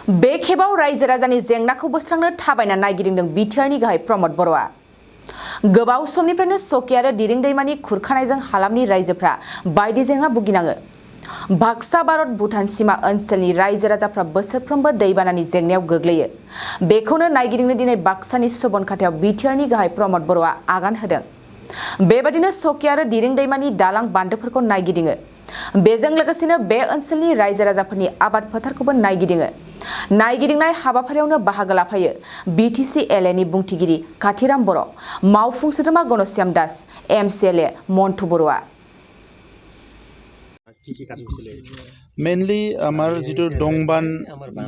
बे खेबाव रायजो राजानि जेंनाखौ बोस्रांनो थाबायना नायगिदिंदों बिटिआरनि गाहाय रमद बर'आ। गोबाव समनिफ्रायनो सकि आरो दिरिं दैमानि खुरखानायजों हालामनि रायजोफ्रा बायदि जेंना भुगिनाङो। बाक्सा भारत भुटान सीमा ओनसोलनि रायजो राजाफ्रा बोसोरफ्रोमबो दैबानानि जेंनायाव गोग्लैयो। बेखौनो नायगिदिंनो दिनै बाक्सानि सबनखाथायाव बिटिआरनि गाहाय रमद बर'आ आगान होदों। बेबादिनो सकि आरो दिरिं दैमानि दालां बान्दोफोरखौ नायगिदिङो। बेजों लोगोसेनो बे ओनसोलनि रायजो राजाफोरनि आबाद फोथारखौबो नायगिदिङो। नायगिदिंनाय हाबाफारियावनो बाहागो लाफायो बिटिसि एलएनि बुंथिगिरि काथिराम बर', मावफुं सोद्रोमा गणश्याम दास, एमसिएलए मन्टु बर'आ। मेनलि आमार जितु दंबान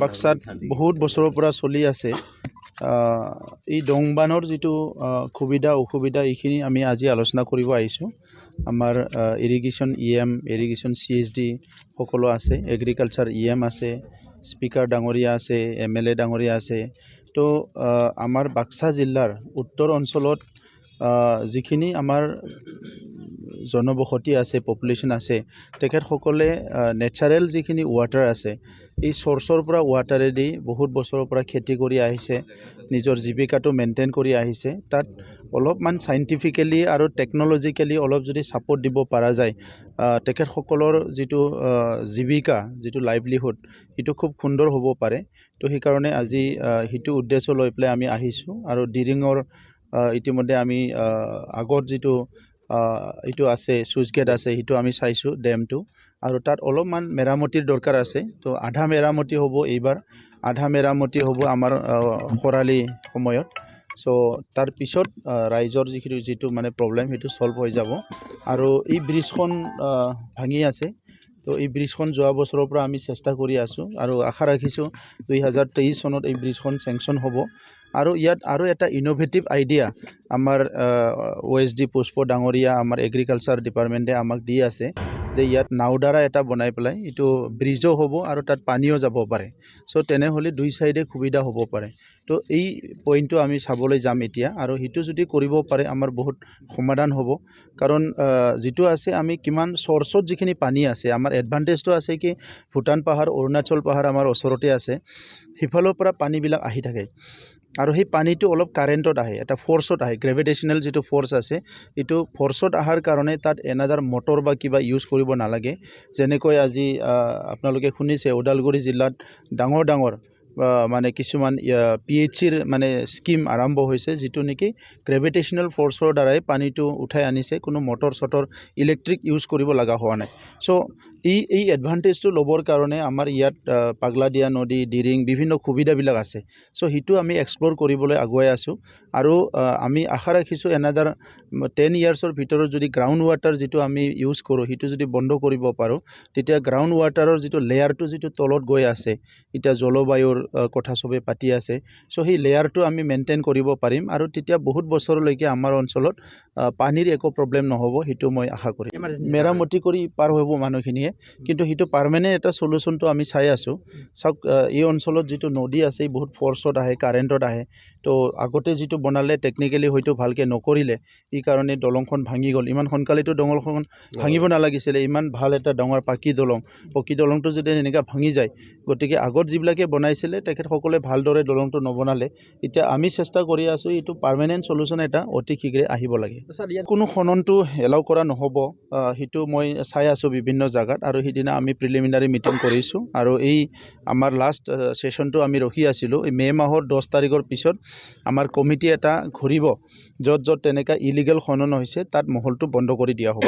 बाक्सात बहुत बছৰৰ পৰা চলি আছে। এই দংবানৰ যিটো সুবিধা অসুবিধা এইখিনি আমি আজি আলোচনা কৰিব আহিছোঁ। আমাৰ ইৰিগেশ্যন ইএম, ইৰিগেশ্যন চিএছডি সকলো আছে, এগ্ৰিকালচাৰ ইএম আছে, স্পিকাৰ ডাঙৰীয়া আছে, এমএলএ ডাঙৰীয়া আছে। তো আমাৰ বাক্সা জিলাৰ উত্তৰ অঞ্চলত যিখিনি আমাৰ জনবসতি আছে, পপুলেশ্যন আছে, তেখেতসকলে নেচাৰেল যিখিনি ৱাটাৰ আছে, এই চৰ্চৰ পৰা ৱাটাৰেদি বহুত বছৰৰ পৰা খেতি কৰি আহিছে, নিজৰ জীৱিকাটো মেইনটেইন কৰি আহিছে। তাত অলপমান চাইণ্টিফিকেলি আৰু টেকন'লজিকেলি অলপ যদি ছাপোৰ্ট দিব পৰা যায়, তেখেতসকলৰ যিটো জীৱিকা, যিটো লাইভলিহুড, সেইটো খুব সুন্দৰ হ'ব পাৰে। তো সেইকাৰণে আজি সেইটো উদ্দেশ্য লৈ পেলাই আমি আহিছোঁ। আৰু দিৰিঙৰ ইতিমধ্যে আমি আগত যিটো এইটো আছে চুইচ গেট আছে, সেইটো আমি চাইছোঁ ডেমটো, আৰু তাত অলপমান মেৰামতিৰ দৰকাৰ আছে। তো আধা মেৰামতি হ'ব এইবাৰ, আধা মেৰামতি হ'ব আমাৰ খৰালি সময়ত। চ' তাৰ পিছত ৰাইজৰ যিটো মানে প্ৰব্লেম সেইটো ছল্ভ হৈ যাব। আৰু এই ব্ৰিজখন ভাঙি আছে। তো এই ব্ৰিজখন যোৱা বছৰৰ পৰা আমি চেষ্টা কৰি আছোঁ আৰু আশা ৰাখিছোঁ 2023 চনত এই ব্ৰিজখন চেংচন হ'ব। আৰু ইয়াত আৰু এটা ইনোভেটিভ আইডিয়া আমাৰ OSD পুষ্প ডাঙৰীয়া, আমাৰ এগ্ৰিকালচাৰ ডিপাৰ্টমেণ্টে আমাক দি আছে যে ইয়াত নাওদাৰা এটা বনাই পেলাই এইটো ব্ৰিজো হ'ব আৰু তাত পানীও যাব পাৰে। চ' তেনেহ'লে দুই চাইডে সুবিধা হ'ব পাৰে। তো এই পইণ্টটো আমি চাবলৈ যাম এতিয়া, আৰু সেইটো যদি কৰিব পাৰে আমাৰ বহুত সমাধান হ'ব। কাৰণ যিটো আছে আমি কিমান চৰ্চত যিখিনি পানী আছে, আমাৰ এডভান্টেজটো আছে কি ভূটান পাহাৰ, অৰুণাচল পাহাৰ আমাৰ ওচৰতে আছে, সিফালৰ পৰা পানীবিলাক আহি থাকে। আৰু সেই পানীটো অলপ কাৰেণ্টত আহে, এটা ফ'ৰ্চত আহে, গ্ৰেভিটেশ্যনেল যিটো ফ'ৰ্চ আছে, এইটো ফ'ৰ্চত অহাৰ কাৰণে তাত এনাদাৰ মটৰ বা কিবা ইউজ কৰিব নালাগে। যেনেকৈ আজি আপোনালোকে শুনিছে ওদালগুৰি জিলাত ডাঙৰ ডাঙৰ মানে কিছুমান PHCৰ মানে স্কিম আৰম্ভ হৈছে, যিটো নেকি গ্ৰেভিটেশ্যনেল ফ'ৰ্চৰ দ্বাৰাই পানীটো উঠাই আনিছে, কোনো মটৰ চটৰ ইলেক্ট্ৰিক ইউজ কৰিব লগা হোৱা নাই। চ' এই এডভান্টেজটো ল'বৰ কাৰণে আমাৰ ইয়াত পাগলাদিয়া নদী, দিৰিং বিভিন্ন সুবিধাবিলাক আছে। চ' সেইটো আমি এক্সপ্ল'ৰ কৰিবলৈ আগুৱাই আছোঁ। আৰু আমি আশা ৰাখিছোঁ এনাদাৰ 10 ইয়াৰ্ছৰ ভিতৰত যদি গ্ৰাউণ্ড ৱাটাৰ যিটো আমি ইউজ কৰোঁ সেইটো যদি বন্ধ কৰিব পাৰোঁ, তেতিয়া গ্ৰাউণ্ড ৱাটাৰৰ যিটো লেয়াৰটো যিটো তলত গৈ আছে, এতিয়া জলবায়ুৰ কথা চবে পাতি আছে, চ' সেই লেয়াৰটো আমি মেইনটেইন কৰিব পাৰিম। আৰু তেতিয়া বহুত বছৰলৈকে আমাৰ অঞ্চলত পানীৰ একো প্ৰব্লেম নহ'ব, সেইটো মই আশা কৰিম। মেৰামতি কৰি পাৰ হ'ব মানুহখিনিয়ে, কিন্তু সেইটো পাৰ্মানেণ্ট এটা চলিউশ্যনটো আমি চাই আছোঁ। চাওক, এই অঞ্চলত যিটো নদী আছে বহুত ফ'ৰ্চত আহে, কাৰেণ্টত আহে। তো আগতে যিটো বনালে টেকনিকেলি হয়তো ভালকৈ নকৰিলে, এই কাৰণে দলংখন ভাঙি গ'ল। ইমান সোনকালেতো দলংখন ভাঙিব নালাগিছিলে, ইমান ভাল এটা ডাঙৰ পকী দলংটো যদি এনেকৈ ভাঙি যায়, গতিকে আগত যিবিলাকে বনাইছিলে তেখেতসকলে ভালদৰে দলংটো নবনালে। এতিয়া আমি চেষ্টা কৰি আছোঁ এইটো পাৰ্মানেণ্ট চলিউশ্যন এটা অতি শীঘ্ৰে আহিব লাগে। কোনো খননটো এলাউ কৰা নহ'ব, সেইটো মই চাই আছোঁ বিভিন্ন জেগাত। আৰু সেইদিনা আমি প্ৰিলিমিনাৰী মিটিং কৰিছোঁ। আৰু এই আমাৰ লাষ্ট ছেশ্যনটো আমি ৰখি আছিলোঁ, এই মে' মাহৰ 10 তাৰিখৰ পিছত আমাৰ কমিটি এটা ঘূৰিব, য'ত তেনেকৈ ইলিগেল খনন হৈছে তাত মহলটো বন্ধ কৰি দিয়া হ'ব।